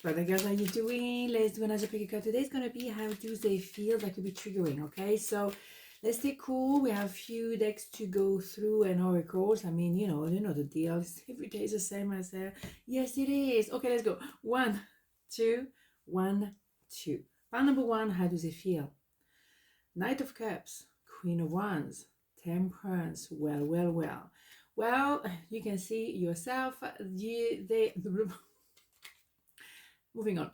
Brother girls, how you doing? Let's do another pick a card. Today's gonna be how do they feel. That could be triggering, okay? So let's stay cool. We have a few decks to go through and oracles. I mean, you know the deal. Every day is the same as yes, it is. Okay, let's go. 1, 2, 1, 2. Pile number 1, how do they feel? Knight of Cups, Queen of Wands, Temperance. Well, you can see yourself. Moving on.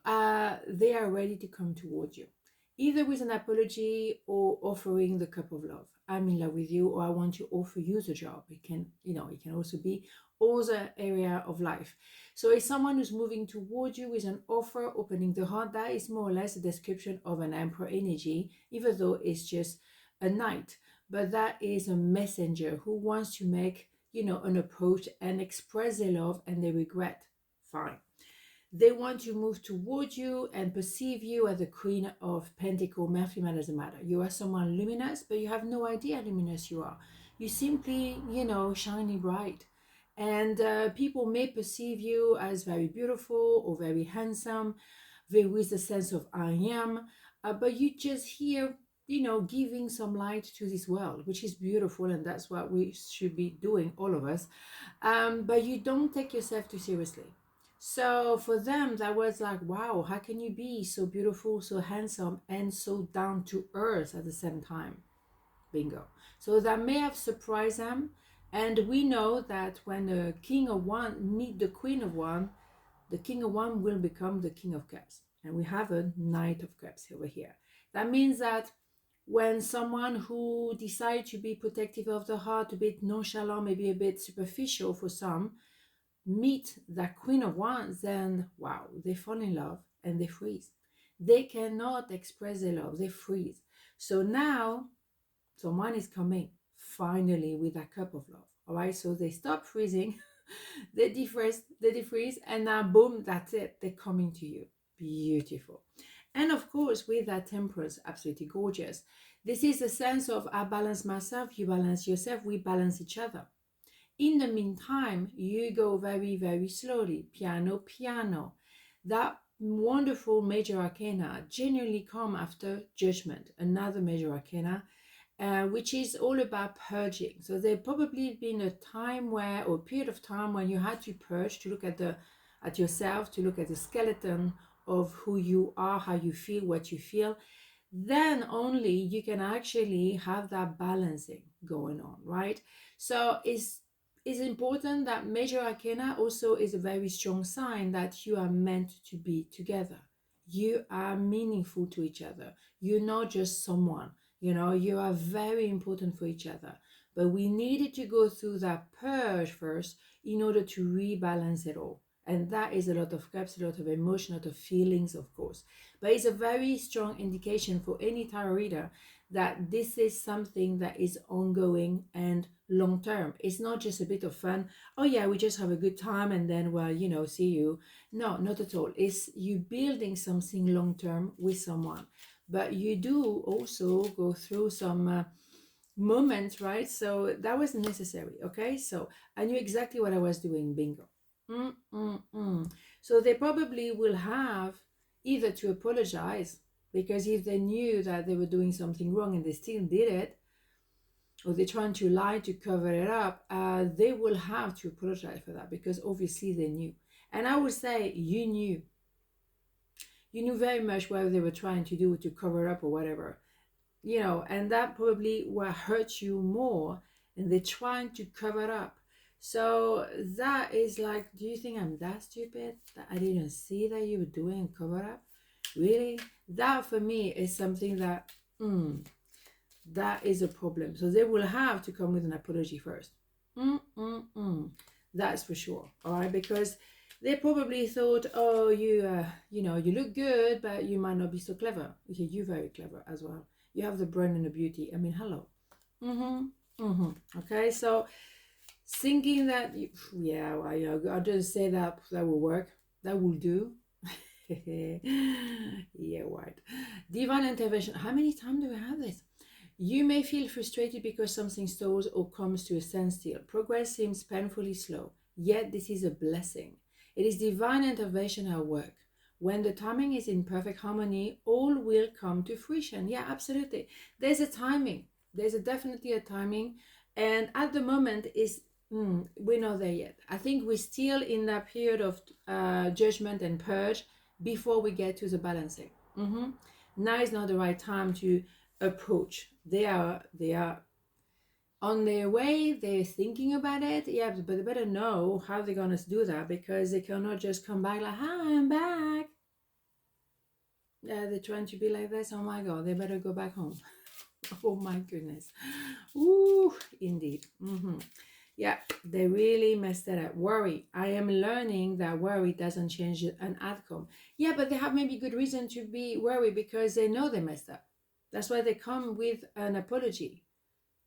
They are ready to come towards you, either with an apology or offering the cup of love. I'm in love with you, or I want to offer you the job. It can, it can also be other area of life. So it's someone who's moving towards you with an offer, opening the heart. That is more or less a description of an emperor energy, even though it's just a knight. But that is a messenger who wants to make, an approach and express their love and their regret. Fine. They want to move towards you and perceive you as the Queen of Pentacles. Male, female, doesn't matter. You are someone luminous, but you have no idea how luminous you are. You simply, shiny bright. And people may perceive you as very beautiful or very handsome, with a sense of I am. But you just here, giving some light to this world, which is beautiful. And that's what we should be doing, all of us. But you don't take yourself too seriously. So for them, that was like, wow, how can you be so beautiful, so handsome, and so down to earth at the same time? Bingo. So that may have surprised them. And we know that when the King of One meet the Queen of One, the King of One will become the King of Cups. And we have a Knight of Cups over here. That means that when someone who decides to be protective of the heart, a bit nonchalant, maybe a bit superficial for some, meet that Queen of Wands, then wow, they fall in love and they freeze. They cannot express their love, they freeze. So now someone is coming finally with that cup of love. All right, so they stop freezing, they defreeze, and now boom, that's it, they're coming to you. Beautiful. And of course, with that Temperance, absolutely gorgeous. This is a sense of I balance myself, you balance yourself, we balance each other. In the meantime, you go very, very slowly, piano, piano. That wonderful major arcana generally come after Judgment, another major arcana, which is all about purging. So there probably been a time where, or a period of time when you had to purge, to look at yourself, to look at the skeleton of who you are, how you feel, what you feel. Then only you can actually have that balancing going on, right? So it's important that major arcana also is a very strong sign that you are meant to be together. You are meaningful to each other. You're not just someone, you are very important for each other. But we needed to go through that purge first in order to rebalance it all. And that is a lot of cups, a lot of emotion, a lot of feelings, of course. But it's a very strong indication for any tarot reader that this is something that is ongoing and long term. It's not just a bit of fun. Oh yeah, we just have a good time and then, well, see you. No, not at all. It's you building something long term with someone. But you do also go through some moments, right? So that was necessary, okay? So I knew exactly what I was doing, bingo. So they probably will have either to apologize, because if they knew that they were doing something wrong and they still did it, or they're trying to lie to cover it up, they will have to apologize for that, because obviously they knew. And I would say you knew very much what they were trying to do to cover up or whatever, and that probably will hurt you more, and they're trying to cover it up. So that is like, do you think I'm that stupid that I didn't see that you were doing cover up? Really? That for me is something that that is a problem. So they will have to come with an apology first. That's for sure. All right, because they probably thought, oh, you look good, but you might not be so clever. Okay, you're very clever as well. You have the brain and the beauty. I mean, hello. Okay, so thinking that, I'll just say that will work. That will do. Yeah, right. Divine intervention. How many times do we have this? You may feel frustrated because something stalls or comes to a standstill. Progress seems painfully slow, yet this is a blessing. It is divine intervention at work. When the timing is in perfect harmony, all will come to fruition. Yeah, absolutely. There's a timing. There's definitely a timing. And at the moment is we're not there yet. I think we're still in that period of judgment and purge before we get to the balancing. Now is not the right time to approach. They are on their way. They're thinking about it. Yeah, but they better know how they're gonna do that, because they cannot just come back like, "Hi, I'm back." Yeah, they're trying to be like this. Oh my God, they better go back home. Oh my goodness. Ooh, indeed. Yeah, they really messed it up. Worry. I am learning that worry doesn't change an outcome. Yeah, but they have maybe good reason to be worried because they know they messed up. That's why they come with an apology.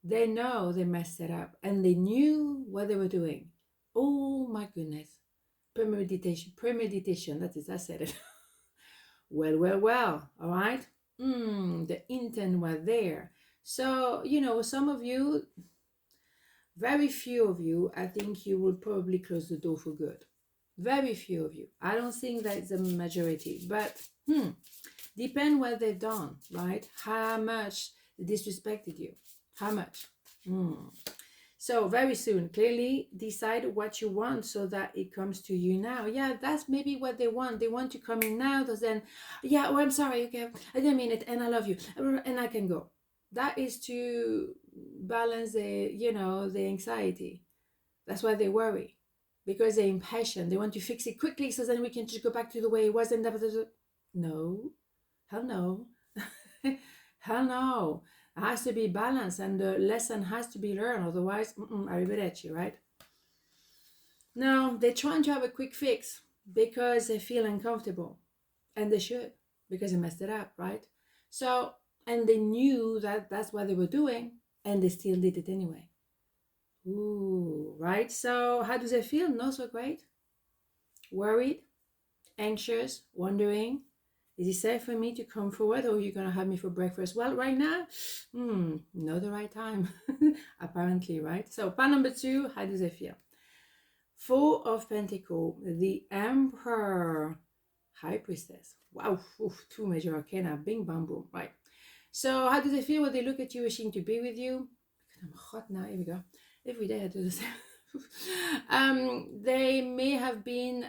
They know they messed it up and they knew what they were doing. Oh my goodness. Premeditation. That is, I said it. Well. All right. The intent was there. So, some of you, very few of you, I think you will probably close the door for good. Very few of you. I don't think that's the majority, but depend what they've done, right? How much they disrespected you. How much? So very soon, clearly decide what you want so that it comes to you now. Yeah, that's maybe what they want. They want to come in now, then, yeah, oh, I'm sorry, okay, I didn't mean it, and I love you, and I can go. That is to balance the anxiety. That's why they worry, because they're impatient. They want to fix it quickly so then we can just go back to the way it was. And no, hell no. Hell no. It has to be balanced, and the lesson has to be learned. Otherwise, arrivederci, right? No, they're trying to have a quick fix because they feel uncomfortable. And they should, because they messed it up, right? So, and they knew that that's what they were doing, and they still did it anyway. Ooh, right? So, how do they feel? Not so great? Worried? Anxious? Wondering? Is it safe for me to come forward, or are you going to have me for breakfast? Well, right now, not the right time, apparently, right? So, part number 2, how do they feel? 4 of Pentacles, the Emperor, High Priestess. Wow, 2 major arcana, bing, bam, boom, right? So, how do they feel when they look at you, wishing to be with you? I'm hot now, here we go. Every day I do the same. They may have been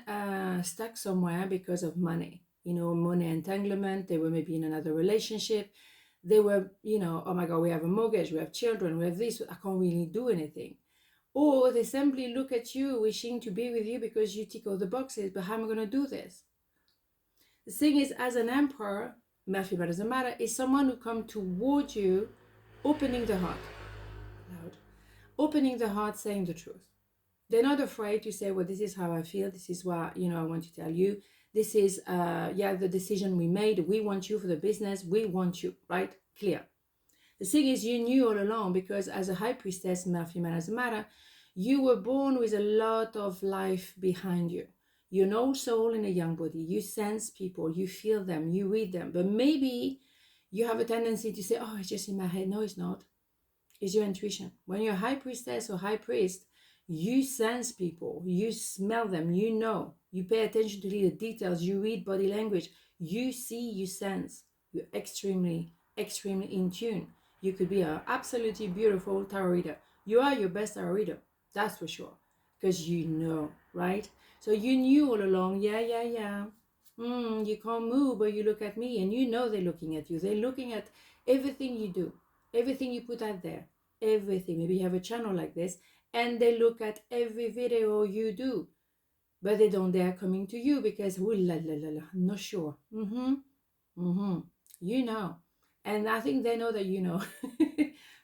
stuck somewhere because of money. Money entanglement. They were maybe in another relationship. They were, oh my God, we have a mortgage, we have children, we have this, I can't really do anything. Or they simply look at you wishing to be with you because you tick all the boxes, but how am I going to do this? The thing is, as an emperor, Murphy, but doesn't matter, is someone who comes toward you, opening the heart. Loud. Opening the heart, saying the truth. They're not afraid to say, well, this is how I feel. This is what, I want to tell you. This is, the decision we made. We want you for the business. We want you, right? Clear. The thing is, you knew all along, because as a high priestess, male, female, doesn't matter, you were born with a lot of life behind you. You're an old soul in a young body. You sense people. You feel them. You read them. But maybe you have a tendency to say, oh, it's just in my head. No, it's not. It's your intuition. When you're a high priestess or high priest, you sense people, you smell them, you pay attention to the details, you read body language, you see, you sense. You're extremely, extremely in tune. You could be an absolutely beautiful tarot reader. You are your best tarot reader, that's for sure, because right? So you knew all along, yeah. You can't move, but you look at me, and they're looking at you. They're looking at everything you do, everything you put out there, everything. Maybe you have a channel like this, and they look at every video you do, but they don't dare coming to you because, ooh la la la la, I'm not sure. And I think they know that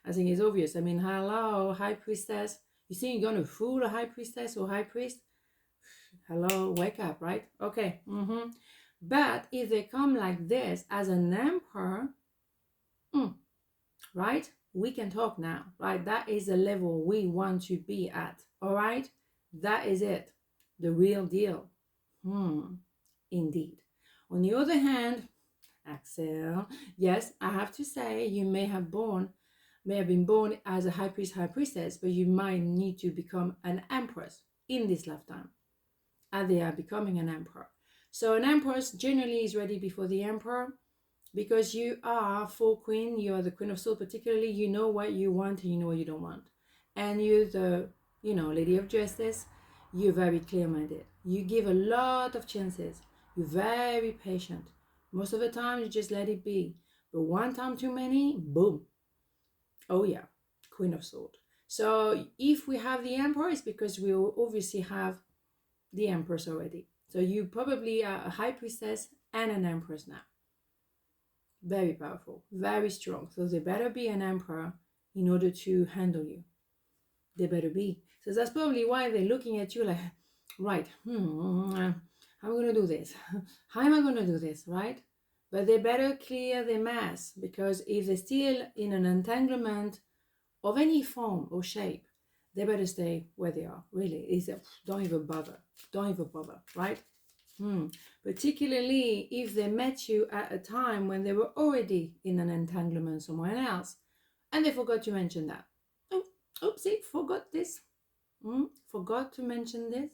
I think it's obvious. I mean, hello, high priestess. You think you're gonna fool a high priestess or high priest? Hello, wake up, right? Okay. But if they come like this as an emperor, right? We can talk now, right? That is the level we want to be at, all right? That is it, the real deal. Indeed. On the other hand, Axelle, yes, I have to say, you may have been born as a high priest, high priestess, but you might need to become an empress in this lifetime, as they are becoming an emperor. So an empress generally is ready before the emperor, because you are full queen, you are the queen of swords particularly, you know what you want and you know what you don't want. And you're the, lady of justice, you're very clear-minded. You give a lot of chances. You're very patient. Most of the time, you just let it be. But one time too many, boom. Oh yeah, queen of swords. So if we have the emperor, it's because we obviously have the empress already. So you probably are a high priestess and an empress now. Very powerful, very strong. So there better be an emperor in order to handle you. They better be. So that's probably why they're looking at you like, right, how am I going to do this? How am I going to do this, right? But they better clear their mess, because if they're still in an entanglement of any form or shape, they better stay where they are. Really, don't even bother. Don't even bother, right? Particularly if they met you at a time when they were already in an entanglement somewhere else, and they forgot to mention that. Oh, oopsie, forgot this. Forgot to mention this.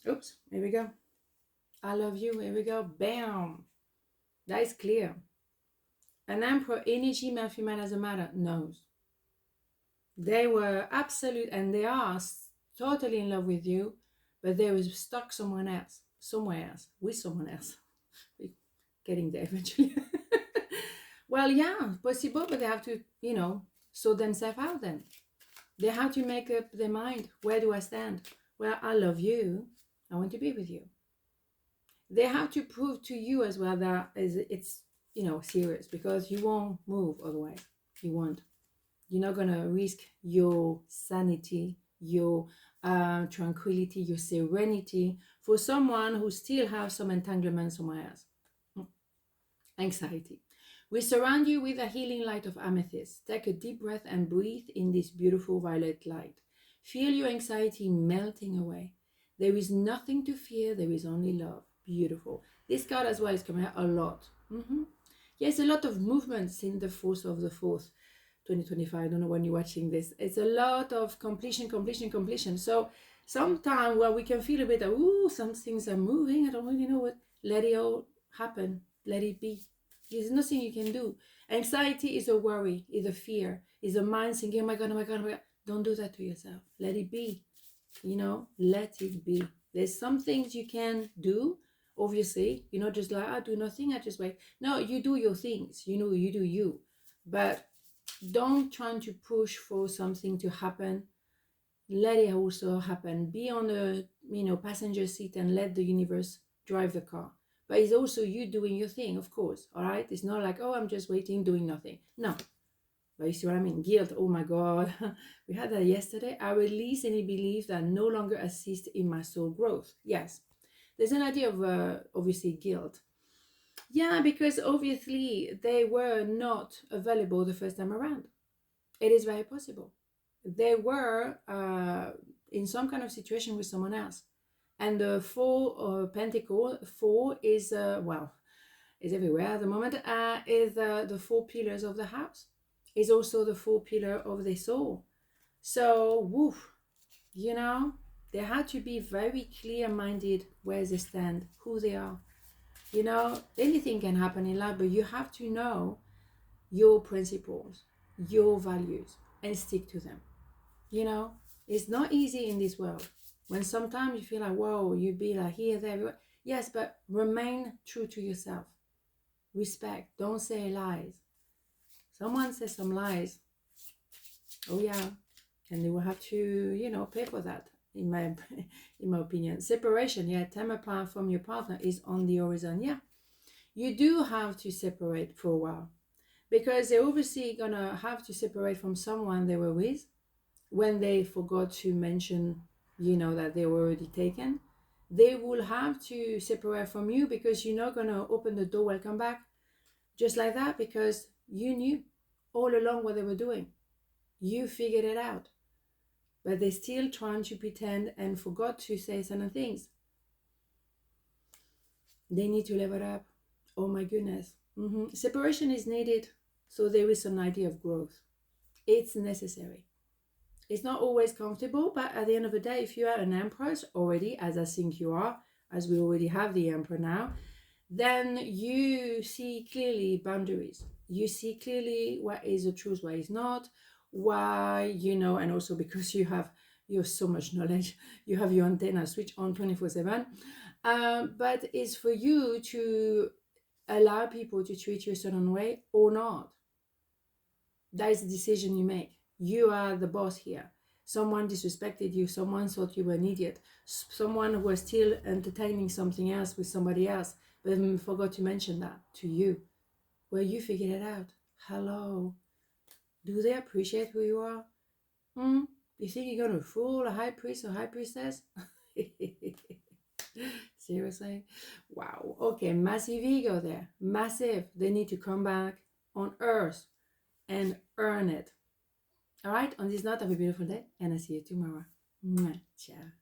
Oops, here we go. I love you, here we go. Bam. That is clear. An emperor, energy, male, female, doesn't matter, knows. They were absolute, and they are totally in love with you, but they were stuck somewhere else, with someone else. We're getting there eventually. Well, yeah, possible, but they have to, sort themselves out then. They have to make up their mind. Where do I stand? Well, I love you. I want to be with you. They have to prove to you as well that it's, serious, because you won't move otherwise. You won't. You're not going to risk your sanity, your tranquility, your serenity for someone who still has some entanglement somewhere else. Anxiety. We surround you with a healing light of amethyst. Take a deep breath and breathe in this beautiful violet light. Feel your anxiety melting away. There is nothing to fear. There is only love. Beautiful. This card as well is coming out a lot. Yes, a lot of movements in the force of the 4th. 2025, I don't know when you're watching this. It's a lot of completion. So sometimes, we can feel a bit of, some things are moving, I don't really know what. Let it all happen. Let it be. There's nothing you can do. Anxiety is a worry, is a fear, is a mind thinking, oh my God. Don't do that to yourself. Let it be. Let it be. There's some things you can do. Obviously, you're not just like, I do nothing, I just wait. No, you do your things. You do you. But don't try to push for something to happen. Let it also happen. Be on the passenger seat and let the universe drive the car. But it's also you doing your thing, of course. All right. It's not like, oh, I'm just waiting, doing nothing. No. But you see what I mean? Guilt. Oh my God. We had that yesterday. I release any belief that no longer assist in my soul growth. Yes. There's an idea of obviously guilt. Yeah, because obviously they were not available the first time around. It is very possible. They were in some kind of situation with someone else. And the 4 pentacle, 4 is, is everywhere at the moment, is the 4 pillars of the house. Is also the 4 pillar of the soul. So, they had to be very clear-minded where they stand, who they are. Anything can happen in life, but you have to know your principles, your values, and stick to them. It's not easy in this world. When sometimes you feel like, whoa, you be like here, there, everywhere. Yes, but remain true to yourself. Respect. Don't say lies. Someone says some lies. Oh yeah, and they will have to, pay for that. In my opinion, separation. Yeah, time apart from your partner is on the horizon. Yeah, you do have to separate for a while, because they're obviously gonna have to separate from someone they were with when they forgot to mention, that they were already taken. They will have to separate from you because you're not gonna open the door, welcome back, just like that, because you knew all along what they were doing. You figured it out. But they're still trying to pretend and forgot to say certain things. They need to level up. Oh my goodness. Separation is needed. So there is an idea of growth. It's necessary. It's not always comfortable, but at the end of the day, if you are an empress already, as I think you are, as we already have the emperor now, then you see clearly boundaries. You see clearly what is the truth, what is not, why, you know, and also because you have so much knowledge, you have your antenna switch on 24/7. But it's for you to allow people to treat you a certain way or not. That is the decision you make. You are the boss here. Someone disrespected you, someone thought you were an idiot, someone was still entertaining something else with somebody else, but forgot to mention that to you. Well, you figured it out. Hello. Do they appreciate who you are? You think you're gonna fool a high priest or high priestess? Seriously? Wow. Okay, massive ego there. Massive. They need to come back on earth and earn it. All right, on this note, have a beautiful day, and I'll see you tomorrow. Ciao.